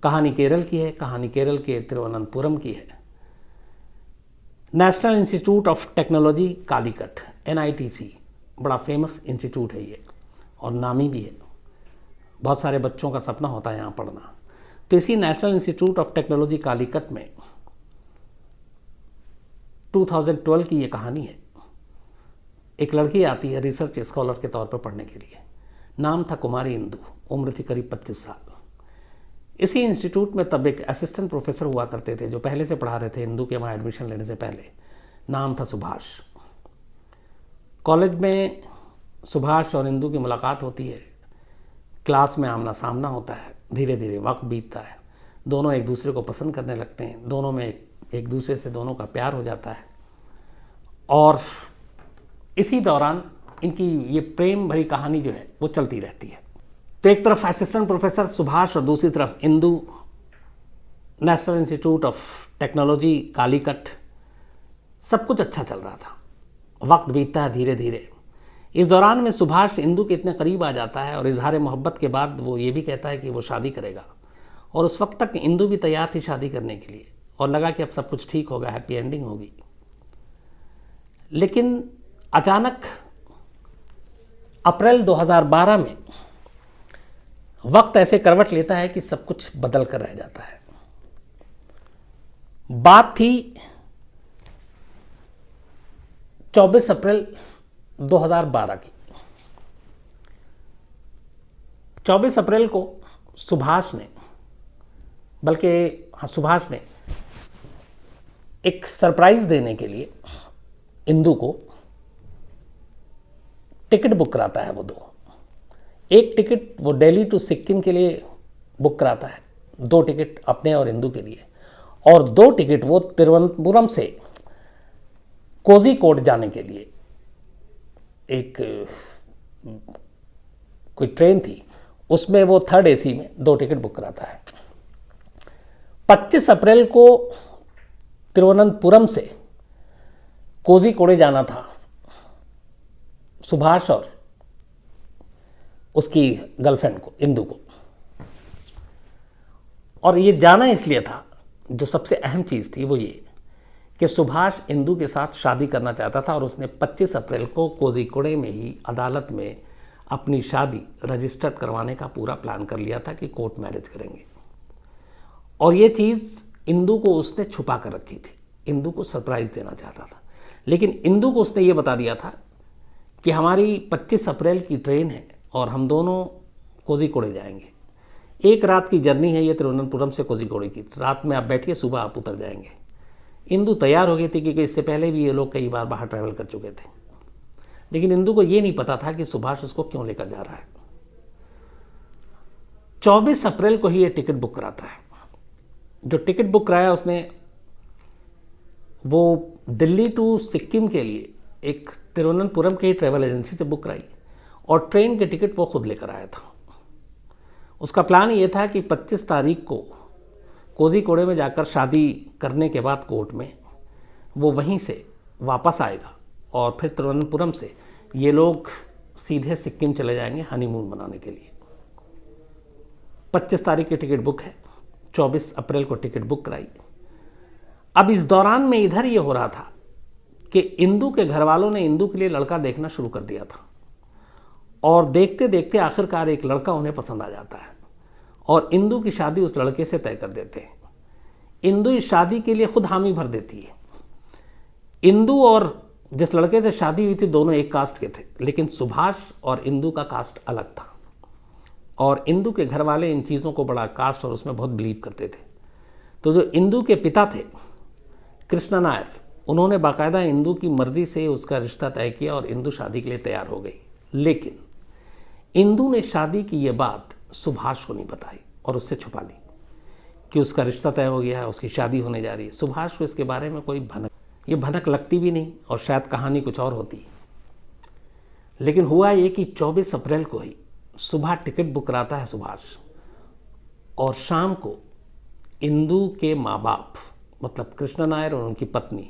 कहानी केरल की है, कहानी केरल के तिरुवनंतपुरम की है। National institute of technology Calicut, NITC, बड़ा फेमस इंस्टीट्यूट है ये और नामी भी है। बहुत सारे बच्चों का सपना होता है यहाँ पढ़ना। तो इसी national institute of technology Calicut में 2012 की ये कहानी है। एक लड़की आती है रिसर्च स्कॉलर के तौर पर पढ़ने के लिए। नाम था कुमारी इंदु, उम्र थी करीब 25 साल। इसी इंस्टीट्यूट में तब एक असिस्टेंट प्रोफेसर हुआ करते थे जो पहले से पढ़ा रहे थे इंदु के वहाँ एडमिशन लेने से पहले। नाम था सुभाष। कॉलेज में सुभाष और इंदु की मुलाकात होती है, क्लास में आमना सामना होता है, धीरे धीरे वक्त बीतता है, दोनों एक दूसरे को पसंद करने लगते हैं, दोनों में एक दूसरे से दोनों का प्यार हो जाता है। और इसी दौरान इनकी ये प्रेम भरी कहानी जो है वो चलती रहती है। तो एक तरफ असिस्टेंट प्रोफेसर सुभाष और दूसरी तरफ Indu, national institute of technology Calicut, सब कुछ अच्छा चल रहा था। वक्त बीतता है धीरे धीरे। इस दौरान में सुभाष इंदु के इतने करीब आ जाता है और इजहार मोहब्बत के बाद वो ये भी कहता है कि वो शादी करेगा। और उस वक्त तक इंदु भी तैयार थी शादी करने के लिए और लगा कि अब सब कुछ ठीक होगा, हैप्पी एंडिंग होगी। लेकिन अचानक अप्रैल 2012 में वक्त ऐसे करवट लेता है कि सब कुछ बदल कर रह जाता है। बात थी 24 अप्रैल 2012 की। 24 अप्रैल को सुभाष ने एक सरप्राइज देने के लिए इंदु को टिकट बुक कराता है। वो एक टिकट वो दिल्ली टू सिक्किम के लिए बुक कराता है, 2 टिकट अपने और इंदु के लिए, और 2 टिकट वो तिरुवनंतपुरम से कोझिकोड जाने के लिए। एक कोई ट्रेन थी, उसमें वो 3rd AC में 2 टिकट बुक कराता है। 25 अप्रैल को तिरुवनंतपुरम से कोझिकोड जाना था सुभाष और उसकी गर्लफ्रेंड को, इंदु को। और ये जाना इसलिए था, जो सबसे अहम चीज़ थी वो ये कि सुभाष इंदु के साथ शादी करना चाहता था और उसने 25 अप्रैल को कोझिकोड में ही अदालत में अपनी शादी रजिस्टर्ड करवाने का पूरा प्लान कर लिया था कि कोर्ट मैरिज करेंगे। और ये चीज़ इंदु को उसने छुपा कर रखी थी, इंदु को सरप्राइज़ देना चाहता था। लेकिन इंदु को उसने ये बता दिया था कि हमारी 25 अप्रैल की ट्रेन है और हम दोनों कोझिकोड जाएंगे। 1 रात की जर्नी है ये तिरुवनंतपुरम से कोझिकोड की। रात में आप बैठिए, सुबह आप उतर जाएंगे। इंदु तैयार हो गई थी क्योंकि इससे पहले भी ये लोग कई बार बाहर ट्रैवल कर चुके थे। लेकिन इंदु को ये नहीं पता था कि सुभाष उसको क्यों लेकर जा रहा है। 24 अप्रैल को ही ये टिकट बुक कराता है। जो टिकट बुक कराया उसने, वो दिल्ली टू सिक्किम के लिए एक तिरुवनंतपुरम की ट्रैवल एजेंसी से बुक कराई और ट्रेन के टिकट वो खुद लेकर आया था। उसका प्लान ये था कि 25 तारीख को कोझिकोड में जाकर शादी करने के बाद कोर्ट में वो वहीं से वापस आएगा और फिर तिरुवनंतपुरम से ये लोग सीधे सिक्किम चले जाएंगे हनीमून मनाने के लिए। 25 तारीख की टिकट बुक है, 24 अप्रैल को टिकट बुक कराई। अब इस दौरान में इधर ये हो रहा था कि इंदु के घर वालों ने इंदु के लिए लड़का देखना शुरू कर दिया था और देखते देखते आखिरकार एक लड़का उन्हें पसंद आ जाता है और इंदु की शादी उस लड़के से तय कर देते हैं। इंदु इस शादी के लिए खुद हामी भर देती है। इंदु और जिस लड़के से शादी हुई थी दोनों एक कास्ट के थे, लेकिन सुभाष और इंदु का कास्ट अलग था और इंदु के घर वाले इन चीज़ों को बड़ा कास्ट और उसमें बहुत बिलीव करते थे। तो जो इंदु के पिता थे कृष्ण नायर, उन्होंने बाकायदा इंदु की मर्जी से उसका रिश्ता तय किया और इंदु शादी के लिए तैयार हो गई। लेकिन इंदु ने शादी की ये बात सुभाष को नहीं बताई और उससे छुपा ली कि उसका रिश्ता तय हो गया है, उसकी शादी होने जा रही है। सुभाष को इसके बारे में कोई भनक लगती भी नहीं और शायद कहानी कुछ और होती। लेकिन हुआ ये कि 24 अप्रैल को ही सुबह टिकट बुक कराता है सुभाष और शाम को इंदु के माँ बाप मतलब कृष्ण नायर और उनकी पत्नी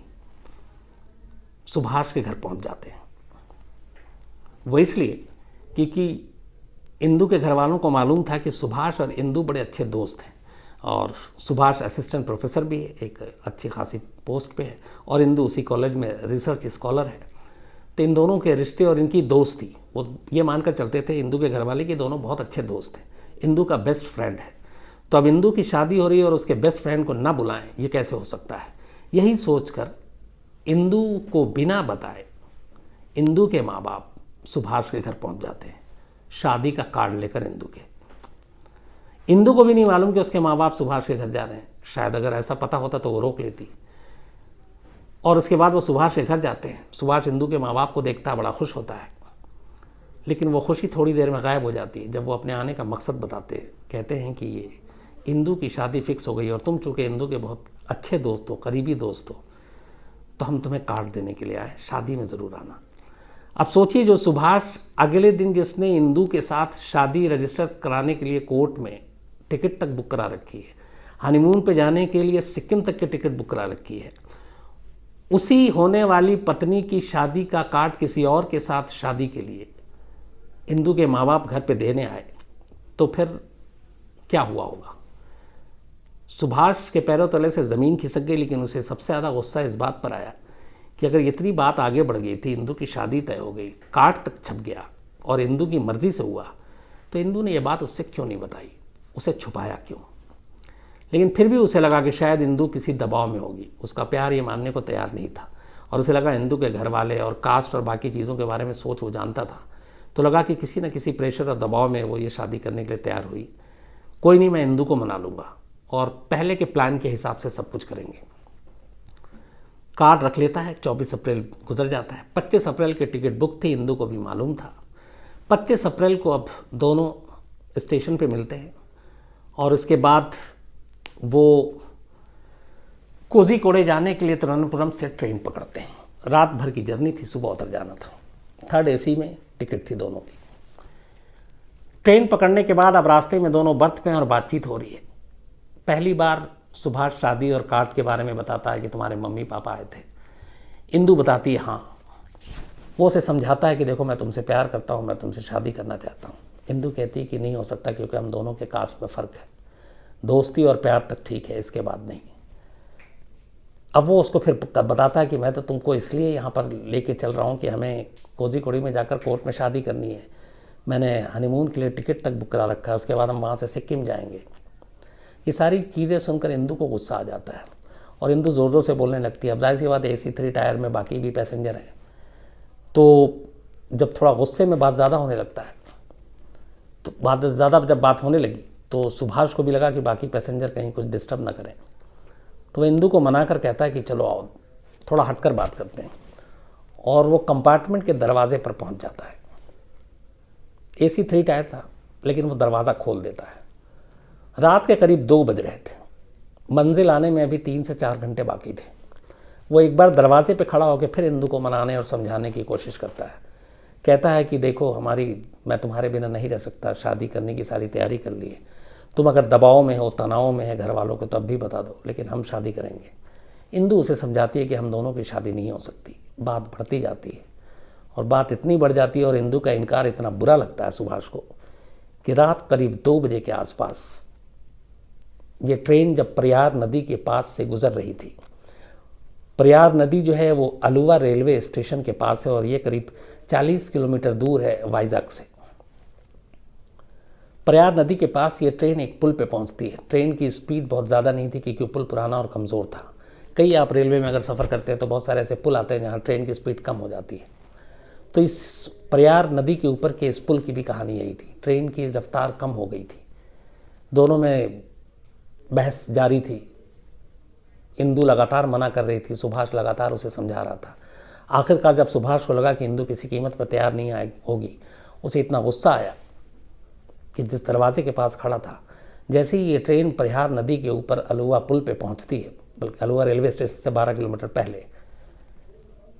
सुभाष के घर पहुंच जाते हैं। वो इसलिए क्योंकि इंदु के घर वालों को मालूम था कि सुभाष और इंदु बड़े अच्छे दोस्त हैं। और सुभाष असिस्टेंट प्रोफेसर भी है, एक अच्छी खासी पोस्ट पे है, और इंदु उसी कॉलेज में रिसर्च स्कॉलर है। तो इन दोनों के रिश्ते और इनकी दोस्ती, वो ये मानकर चलते थे इंदु के घरवाले कि दोनों बहुत अच्छे दोस्त हैं, इंदु का बेस्ट फ्रेंड है। तो अब इंदु की शादी हो रही है और उसके बेस्ट फ्रेंड को ना बुलाएं, ये कैसे हो सकता है। यही सोचकर इंदु को बिना बताए इंदु के माँ बाप सुभाष के घर पहुंच जाते हैं, शादी का कार्ड लेकर इंदु के। इंदु को भी नहीं मालूम कि उसके माँ बाप सुभाष के घर जा रहे हैं। शायद अगर ऐसा पता होता तो वो रोक लेती। और उसके बाद वो सुभाष के घर जाते हैं। सुभाष इंदु के माँ बाप को देखता है, बड़ा खुश होता है, लेकिन वो खुशी थोड़ी देर में गायब हो जाती है जब वो अपने आने का मकसद बताते हैं। कहते हैं कि ये इंदु की शादी फिक्स हो गई और तुम चूँकि इंदु के बहुत अच्छे दोस्त हो, करीबी दोस्त हो, तो हम तुम्हें कार्ड देने के लिए आए, शादी में ज़रूर आना। अब सोचिए, जो सुभाष अगले दिन जिसने इंदु के साथ शादी रजिस्टर कराने के लिए कोर्ट में टिकट तक बुक करा रखी है, हनीमून पे जाने के लिए सिक्किम तक की टिकट बुक करा रखी है, उसी होने वाली पत्नी की शादी का कार्ड किसी और के साथ शादी के लिए इंदु के माँ बाप घर पे देने आए, तो फिर क्या हुआ होगा। सुभाष के पैरों तले से ज़मीन खिसक गई, लेकिन उसे सबसे ज़्यादा गुस्सा इस बात पर आया कि अगर इतनी बात आगे बढ़ गई थी, इंदु की शादी तय हो गई, कार्ड तक छप गया और इंदु की मर्ज़ी से हुआ, तो इंदु ने यह बात उससे क्यों नहीं बताई, उसे छुपाया क्यों। लेकिन फिर भी उसे लगा कि शायद इंदु किसी दबाव में होगी। उसका प्यार ये मानने को तैयार नहीं था, और उसे लगा इंदु के घर वाले और कास्ट और बाकी चीज़ों के बारे में सोच वो जानता था, तो लगा कि किसी न किसी प्रेशर और दबाव में वो ये शादी करने के लिए तैयार हुई। कोई नहीं, मैं इंदु को मना लूँगा और पहले के प्लान के हिसाब से सब कुछ करेंगे। कार्ड रख लेता है। 24 अप्रैल गुजर जाता है। 25 अप्रैल की टिकट बुक थी, इंदु को भी मालूम था। 25 अप्रैल को अब दोनों स्टेशन पे मिलते हैं और इसके बाद वो कोझीकोडे जाने के लिए तिरुवनंतपुरम से ट्रेन पकड़ते हैं। रात भर की जर्नी थी, सुबह उतर जाना था। 3rd AC में टिकट थी दोनों की। ट्रेन पकड़ने के बाद अब रास्ते में दोनों बर्थ पे हैं और बातचीत हो रही है। पहली बार सुभाष शादी और कार्ड के बारे में बताता है कि तुम्हारे मम्मी पापा आए थे। इंदु बताती है हाँ। वो उसे समझाता है कि देखो, मैं तुमसे प्यार करता हूँ, मैं तुमसे शादी करना चाहता हूँ। इंदु कहती है कि नहीं हो सकता, क्योंकि हम दोनों के कास्ट में फ़र्क है। दोस्ती और प्यार तक ठीक है, इसके बाद नहीं। अब वो उसको फिर बताता है कि मैं तो तुमको इसलिए यहाँ पर लेके चल रहा हूँ कि हमें कोझीकोडी में जाकर कोर्ट में शादी करनी है। मैंने हनीमून के लिए टिकट तक बुक करा रखा है, उसके बाद हम वहाँ से सिक्किम जाएंगे। ये सारी चीज़ें सुनकर इंदु को गुस्सा आ जाता है और इंदु ज़ोर ज़ोर से बोलने लगती है। अब जाहिर सी बात, AC 3 टायर में बाकी भी पैसेंजर हैं, तो जब थोड़ा गुस्से में बात ज़्यादा होने लगता है, तो बात ज़्यादा जब बात होने लगी तो सुभाष को भी लगा कि बाकी पैसेंजर कहीं कुछ डिस्टर्ब ना करें, तो वह इंदु को मना कर कहता है कि चलो आओ, थोड़ा हटकर बात करते हैं। और वो कंपार्टमेंट के दरवाजे पर पहुंच जाता है। AC 3 टायर था, लेकिन वो दरवाज़ा खोल देता है। रात के करीब 2 बज रहे थे। मंजिल आने में अभी 3 से 4 घंटे बाकी थे। वो एक बार दरवाजे पे खड़ा होकर फिर इंदु को मनाने और समझाने की कोशिश करता है। कहता है कि देखो, मैं तुम्हारे बिना नहीं रह सकता, शादी करने की सारी तैयारी कर ली है। तुम अगर दबाव में हो, तनाव में है घर वालों के, तो अब भी बता दो, लेकिन हम शादी करेंगे। इंदु उसे समझाती है कि हम दोनों की शादी नहीं हो सकती। बात बढ़ती जाती है और बात इतनी बढ़ जाती है और इंदु का इनकार इतना बुरा लगता है सुभाष को कि रात करीब 2 बजे के आसपास ये ट्रेन जब प्रयार नदी के पास से गुजर रही थी। प्रयार नदी जो है वो अलुवा रेलवे स्टेशन के पास है और ये करीब 40 किलोमीटर दूर है वाइजाग से। प्रयार नदी के पास ये ट्रेन एक पुल पे पहुंचती है। ट्रेन की स्पीड बहुत ज़्यादा नहीं थी क्योंकि पुल पुराना और कमज़ोर था। कई आप रेलवे में अगर सफ़र करते हैं तो बहुत सारे ऐसे पुल आते हैं जहाँ ट्रेन की स्पीड कम हो जाती है। तो इस प्रयार नदी के ऊपर के इस पुल की भी कहानी यही थी। ट्रेन की रफ्तार कम हो गई थी। दोनों में बहस जारी थी। इंदु लगातार मना कर रही थी, सुभाष लगातार उसे समझा रहा था। आखिरकार जब सुभाष को लगा कि इंदु किसी कीमत पर तैयार नहीं होगी, उसे इतना गुस्सा आया कि जिस दरवाजे के पास खड़ा था, जैसे ही ये ट्रेन प्रयार नदी के ऊपर अलुवा पुल पे पहुंचती है, बल्कि अलुवा रेलवे स्टेशन से 12 किलोमीटर पहले,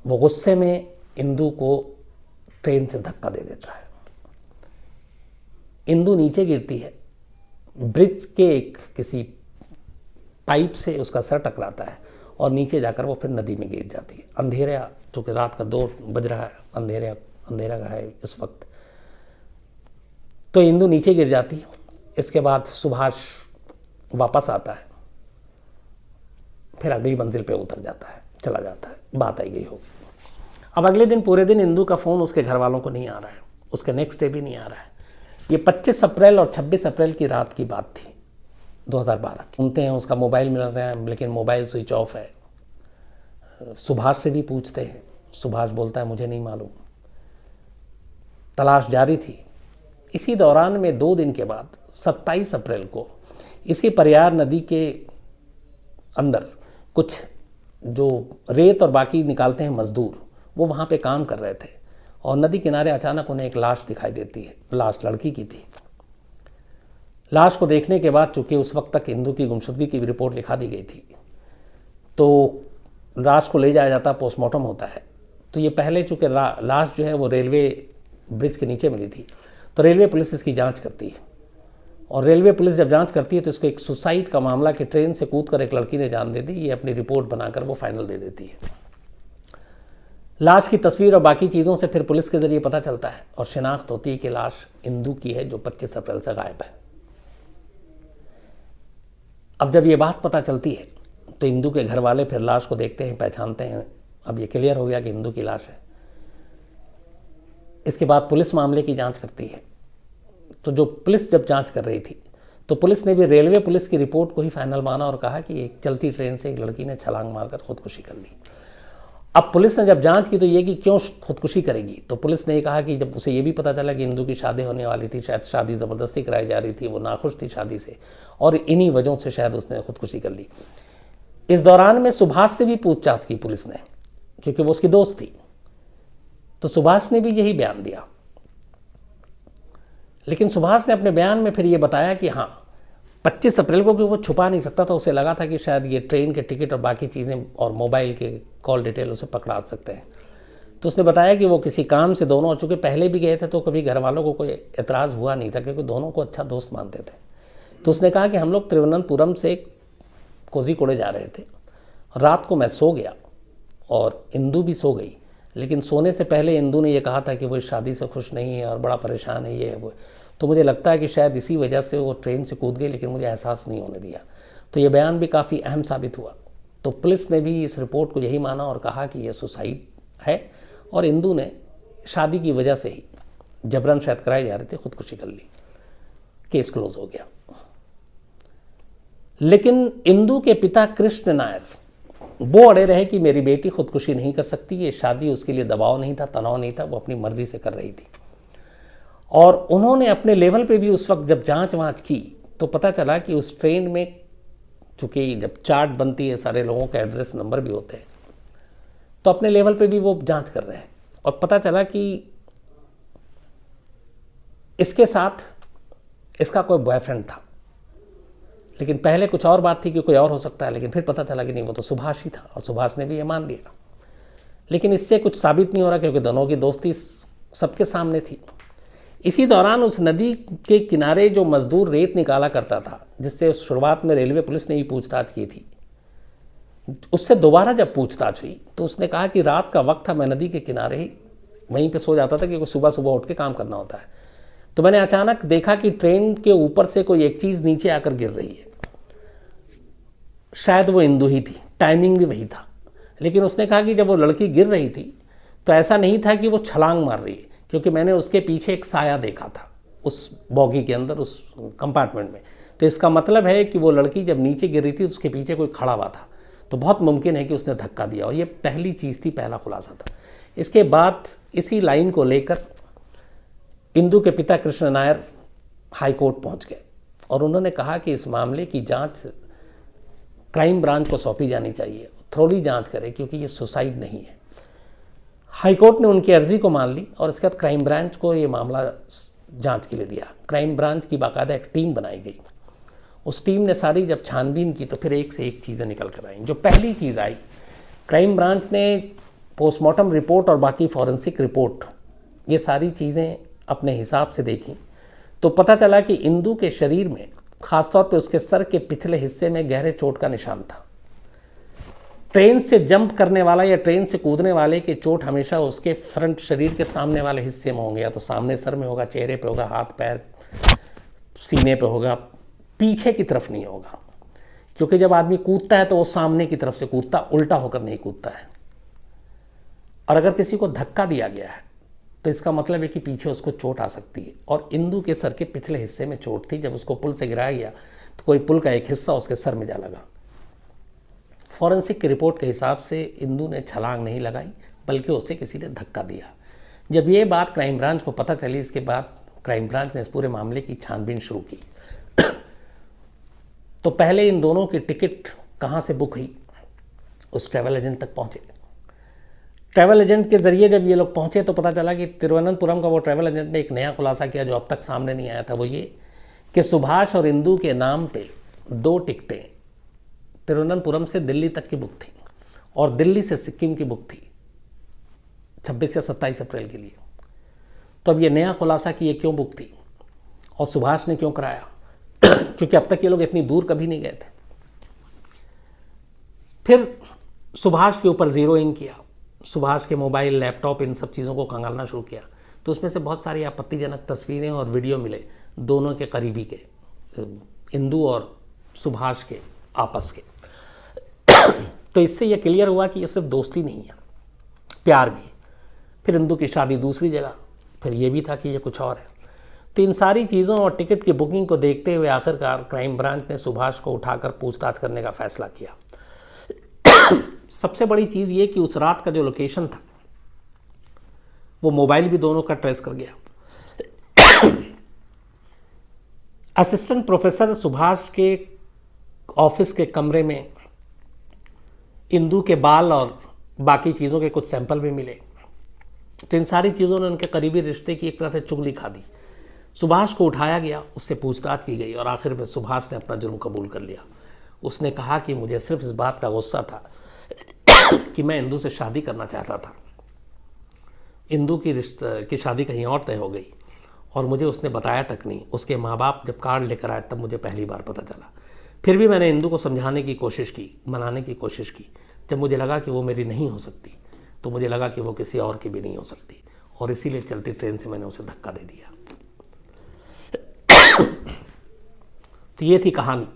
वो गुस्से में इंदु को ट्रेन से धक्का दे देता है। इंदु नीचे गिरती है। ब्रिज के एक किसी पाइप से उसका सर टकराता है और नीचे जाकर वो फिर नदी में गिर जाती है। अंधेरा, चूँकि रात का 2 बज रहा है, अंधेरा का है इस वक्त, तो इंदु नीचे गिर जाती है। इसके बाद सुभाष वापस आता है, फिर अगली मंजिल पे उतर जाता है, चला जाता है, बात आई गई होगी। अब अगले दिन पूरे दिन इंदू का फ़ोन उसके घर वालों को नहीं आ रहा है, उसके नेक्स्ट डे भी नहीं आ रहा है। ये 25 अप्रैल और 26 अप्रैल की रात की बात थी 2012 की। सुनते हैं उसका मोबाइल मिल रहा है, लेकिन मोबाइल स्विच ऑफ है। सुभाष से भी पूछते हैं, सुभाष बोलता है मुझे नहीं मालूम। तलाश जारी थी। इसी दौरान में 2 दिन के बाद 27 अप्रैल को इसी परियार नदी के अंदर कुछ जो रेत और बाकी निकालते हैं मजदूर, वो वहाँ पे काम कर रहे थे और नदी किनारे अचानक उन्हें एक लाश दिखाई देती है। लाश लड़की की थी। लाश को देखने के बाद, चूंकि उस वक्त तक इंदू की गुमशुदगी की रिपोर्ट लिखा दी गई थी, तो लाश को ले जाया जाता, पोस्टमार्टम होता है। तो ये पहले चूंकि लाश जो है वो रेलवे ब्रिज के नीचे मिली थी, तो रेलवे पुलिस इसकी जांच करती है। और रेलवे पुलिस जब जांच करती है तो इसको एक सुसाइड का मामला कि ट्रेन से कूदकर एक लड़की ने जान दे दी, ये अपनी रिपोर्ट बनाकर वो फाइनल दे देती है। लाश की तस्वीर और बाकी चीज़ों से फिर पुलिस के जरिए पता चलता है और शिनाख्त होती है कि लाश इंदू की है, जो 25 अप्रैल से गायब है। अब जब ये बात पता चलती है तो इंदू के घर वाले फिर लाश को देखते हैं, पहचानते हैं। अब ये क्लियर हो गया कि इंदू की लाश है। इसके बाद पुलिस मामले की जांच करती है। तो जो पुलिस जब जांच कर रही थी, तो पुलिस ने भी रेलवे पुलिस की रिपोर्ट को ही फाइनल माना और कहा कि एक चलती ट्रेन से एक लड़की ने छलांग मारकर खुदकुशी कर ली। अब पुलिस ने जब जांच की तो ये कि क्यों खुदकुशी करेगी, तो पुलिस ने ये कहा कि जब उसे ये भी पता चला कि इंदू की शादी होने वाली थी, शायद शादी ज़बरदस्ती कराई जा रही थी, वो नाखुश थी शादी से और इन्हीं वजहों से शायद उसने खुदकुशी कर ली। इस दौरान में सुभाष से भी पूछताछ की पुलिस ने, क्योंकि वो उसकी दोस्त थी। तो सुभाष ने भी यही बयान दिया, लेकिन सुभाष ने अपने बयान में फिर ये बताया कि हाँ, 25 अप्रैल को भी वो छुपा नहीं सकता था। उसे लगा था कि शायद ये ट्रेन के टिकट और बाकी चीज़ें और मोबाइल के कॉल डिटेल उसे पकड़ा सकते हैं। तो उसने बताया कि वो किसी काम से दोनों, चूँकि पहले भी गए थे तो कभी घर वालों को कोई एतराज़ हुआ नहीं था, क्योंकि दोनों को अच्छा दोस्त मानते थे। तो उसने कहा कि हम लोग तिरुवनंतपुरम से कोझिकोड जा रहे थे। रात को मैं सो गया और इंदू भी सो गई, लेकिन सोने से पहले इंदू ने यह कहा था कि वो इस शादी से खुश नहीं है और बड़ा परेशान है, ये है वो। तो मुझे लगता है कि शायद इसी वजह से वो ट्रेन से कूद गई, लेकिन मुझे एहसास नहीं होने दिया। तो ये बयान भी काफ़ी अहम साबित हुआ। तो पुलिस ने भी इस रिपोर्ट को यही माना और कहा कि यह सुसाइड है और इंदू ने शादी की वजह से ही, जबरन शायद कराई जा रही थी, खुदकुशी कर ली। केस क्लोज हो गया। लेकिन इंदू के पिता कृष्ण नायर वो अड़े रहे कि मेरी बेटी खुदकुशी नहीं कर सकती, ये शादी उसके लिए दबाव नहीं था, तनाव नहीं था, वो अपनी मर्जी से कर रही थी। और उन्होंने अपने लेवल पे भी उस वक्त जब जांच वाँच की तो पता चला कि उस ट्रेन में, चूँकि जब चार्ट बनती है सारे लोगों के एड्रेस नंबर भी होते हैं, तो अपने लेवल पे भी वो जांच कर रहे हैं और पता चला कि इसके साथ इसका कोई बॉयफ्रेंड था। लेकिन पहले कुछ और बात थी कि कोई और हो सकता है, लेकिन फिर पता चला कि नहीं, वो तो सुभाष ही था और सुभाष ने भी ये मान लिया। लेकिन इससे कुछ साबित नहीं हो रहा, क्योंकि दोनों की दोस्ती सबके सामने थी। इसी दौरान उस नदी के किनारे जो मजदूर रेत निकाला करता था, जिससे शुरुआत में रेलवे पुलिस ने ही पूछताछ की थी, उससे दोबारा जब पूछताछ हुई तो उसने कहा कि रात का वक्त था, मैं नदी के किनारे ही वहीं पे सो जाता था, क्योंकि सुबह सुबह उठ के काम करना होता है। तो मैंने अचानक देखा कि ट्रेन के ऊपर से कोई एक चीज़ नीचे आकर गिर रही है। शायद वो इंदू ही थी, टाइमिंग भी वही था। लेकिन उसने कहा कि जब वो लड़की गिर रही थी तो ऐसा नहीं था कि वो छलांग मार रही है, क्योंकि मैंने उसके पीछे एक साया देखा था उस बॉगी के अंदर, उस कंपार्टमेंट में। तो इसका मतलब है कि वो लड़की जब नीचे गिर रही थी उसके पीछे कोई खड़ा हुआ था। तो बहुत मुमकिन है कि उसने धक्का दिया, और ये पहली चीज़ थी, पहला खुलासा था। इसके बाद इसी लाइन को लेकर इंदू के पिता कृष्ण नायर हाई कोर्ट पहुँच गए और उन्होंने कहा कि इस मामले की जाँच क्राइम ब्रांच को सौंपी जानी चाहिए, थोड़ी जांच करे, क्योंकि ये सुसाइड नहीं है। हाईकोर्ट ने उनकी अर्जी को मान ली और इसके बाद क्राइम ब्रांच को ये मामला जांच के लिए दिया। क्राइम ब्रांच की बाकायदा एक टीम बनाई गई। उस टीम ने सारी जब छानबीन की तो फिर एक से एक चीज़ें निकल कर आई। जो पहली चीज़ आई, क्राइम ब्रांच ने पोस्टमार्टम रिपोर्ट और बाकी फॉरेंसिक रिपोर्ट, ये सारी चीज़ें अपने हिसाब से देखी तो पता चला कि इंदू के शरीर में, खासतौर पे उसके सर के पिछले हिस्से में गहरे चोट का निशान था। ट्रेन से जंप करने वाला या ट्रेन से कूदने वाले के चोट हमेशा उसके फ्रंट शरीर के सामने वाले हिस्से में होंगे, या तो सामने सर में होगा, चेहरे पे होगा, हाथ पैर सीने पे होगा, पीछे की तरफ नहीं होगा, क्योंकि जब आदमी कूदता है तो वो सामने की तरफ से कूदता, उल्टा होकर नहीं कूदता है। और अगर किसी को धक्का दिया गया है तो इसका मतलब है कि पीछे उसको चोट आ सकती है। और इंदु के सर के पिछले हिस्से में चोट थी। जब उसको पुल से गिराया गया तो कोई पुल का एक हिस्सा उसके सर में जा लगा। फॉरेंसिक की रिपोर्ट के हिसाब से इंदु ने छलांग नहीं लगाई, बल्कि उसे किसी ने धक्का दिया। जब ये बात क्राइम ब्रांच को पता चली, इसके बाद क्राइम ब्रांच ने इस पूरे मामले की छानबीन शुरू की। तो पहले इन दोनों की टिकट कहाँ से बुक हुई, उस ट्रैवल एजेंट तक पहुँचे। ट्रैवल एजेंट के जरिए जब ये लोग पहुँचे तो पता चला कि तिरुवनंतपुरम का वो ट्रैवल एजेंट ने एक नया खुलासा किया जो अब तक सामने नहीं आया था। वो ये कि सुभाष और इंदु के नाम पे 2 टिकटें तिरुवनंतपुरम से दिल्ली तक की बुक थी और दिल्ली से सिक्किम की बुक थी 26 या 27 अप्रैल के लिए। तो अब ये नया खुलासा कि ये क्यों बुक थी और सुभाष ने क्यों कराया, क्योंकि अब तक ये लोग इतनी दूर कभी नहीं गए थे। फिर सुभाष के ऊपर जीरोइंग किया, सुभाष के मोबाइल, लैपटॉप, इन सब चीज़ों को खंगालना शुरू किया। तो उसमें से बहुत सारी आपत्तिजनक तस्वीरें और वीडियो मिले दोनों के करीबी के, इंदु और सुभाष के आपस के। तो इससे यह क्लियर हुआ कि ये सिर्फ दोस्ती नहीं है, प्यार भी। फिर इंदु की शादी दूसरी जगह, फिर ये भी था कि ये कुछ और है। तो इन सारी चीज़ों और टिकट की बुकिंग को देखते हुए आखिरकार क्राइम ब्रांच ने सुभाष को उठाकर पूछताछ करने का फैसला किया। सबसे बड़ी चीज़ ये कि उस रात का जो लोकेशन था वो मोबाइल भी दोनों का ट्रेस कर गया। असिस्टेंट प्रोफेसर सुभाष के ऑफिस के कमरे में इंदु के बाल और बाकी चीज़ों के कुछ सैंपल भी मिले। तो इन सारी चीज़ों ने उनके करीबी रिश्ते की एक तरह से चुगली खा दी। सुभाष को उठाया गया, उससे पूछताछ की गई और आखिर में सुभाष ने अपना जुर्म कबूल कर लिया। उसने कहा कि मुझे सिर्फ इस बात का गुस्सा था कि मैं इंदु से शादी करना चाहता था। इंदु की शादी कहीं और तय हो गई और मुझे उसने बताया तक नहीं। उसके माँ बाप जब कार्ड लेकर आए तब मुझे पहली बार पता चला। फिर भी मैंने इंदु को समझाने की कोशिश की, मनाने की कोशिश की। जब मुझे लगा कि वो मेरी नहीं हो सकती तो मुझे लगा कि वो किसी और की भी नहीं हो सकती, और इसीलिए चलती ट्रेन से मैंने उसे धक्का दे दिया। तो ये थी कहानी।